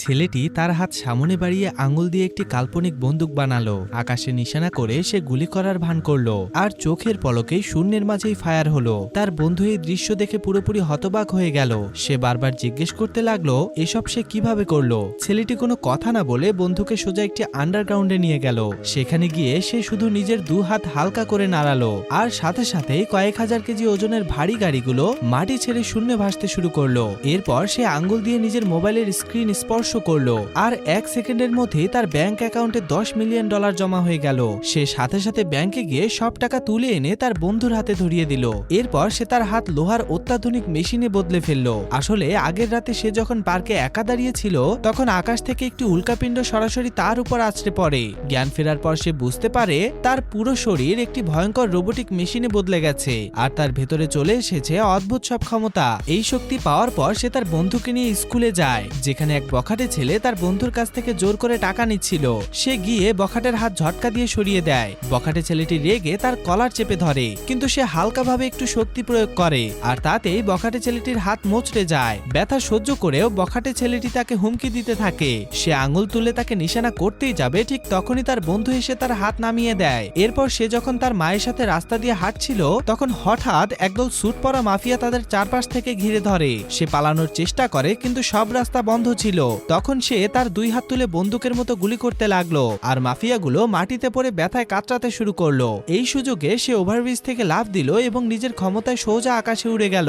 ছেলেটি তার হাত সামনে বাড়িয়ে আঙুল দিয়ে একটি কাল্পনিক বন্দুক বানালো। আকাশে নিশানা করে সে গুলি করার ভান করলো, আর চোখের পলকেই শূন্যের মাঝেই ফায়ার হলো। তার বন্ধু এই দৃশ্য দেখে পুরোপুরি হতবাক হয়ে গেল। সে বারবার জিজ্ঞেস করতে লাগলো এসব সে কিভাবে করলো। ছেলেটি কোনো কথা না বলে বন্ধুকে সোজা একটি আন্ডারগ্রাউন্ডে নিয়ে গেল। সেখানে গিয়ে সে শুধু নিজের দু হাত হালকা করে নাড়ালো, আর সাথে সাথেই কয়েক হাজার কেজি ওজনের ভারী গাড়িগুলো মাটি ছেড়ে শূন্যে ভাসতে শুরু করলো। এরপর সে আঙ্গুল দিয়ে নিজের মোবাইলের স্ক্রিন স্পর্শ করলো, আর 1 সেকেন্ডের মধ্যেই তার ব্যাংক অ্যাকাউন্টে $10 মিলিয়ন জমা হয়ে গেল। সে সাথে সাথে ব্যাংকে গিয়ে সব টাকা তুলে এনে তার বন্ধুর হাতে ধরিয়ে দিল। এরপর সে তার হাত লোহার অত্যাধুনিক মেশিনে বদলে ফেললো। আসলে আগের রাতে সে যখন পার্কে একা দাঁড়িয়েছিল তখন আকাশ থেকে একটি উল্কাপিণ্ড সরাসরি তার উপর আছড়ে পড়ে। জ্ঞান ফেরার পর সে বুঝতে পারে তার পুরো শরীর একটি ভয়ঙ্কর রোবোটিক মেশিনে বদলে গেছে, আর তার ভেতরে চলে এসেছে অদ্ভুত সব ক্ষমতা। এই শক্তি পাওয়ার পর সে তার বন্ধুকে নিয়ে স্কুলে যায়, যেখানে এক বখাটে ছেলে তার বন্ধুর কাছ থেকে জোর করে টাকা নিচ্ছিল। সে গিয়ে বখাটের হাত ঝটকা দিয়ে সরিয়ে দেয়। বখাটে ছেলেটি রেগে তার কলার চেপে ধরে, কিন্তু সে হালকাভাবে একটু শক্তি প্রয়োগ করে, আর তাতেই বখাটে ছেলেটির হাত মোচড়ে যায়। ব্যথা সহ্য করেও বখাটে ছেলেটি তাকে হুমকি দিতে থাকে। সে আঙুল তুলে তাকে নিশানা করতেই যাবে, ঠিক তখনই তার বন্ধু এসে তার হাত নামিয়ে দেয়। এরপর সে যখন তার মায়ের সাথে রাস্তা দিয়ে হাঁটছিল তখন হঠাৎ একদল স্যুট পরা মাফিয়া তাদের চারপাশ থেকে ঘিরে ধরে। সে পালানোর চেষ্টা করে, কিন্তু সব রাস্তা বন্ধ ছিল। তখন সে তার 2 হাত তুলে বন্দুকের মতো গুলি করতে লাগলো, আর মাফিয়াগুলো মাটিতে পড়ে ব্যথায় কাতরাতে শুরু করলো। এই সুযোগে সে ওভারব্রিজ থেকে লাফ দিল এবং নিজের ক্ষমতায় সোজা আকাশে উড়ে গেল।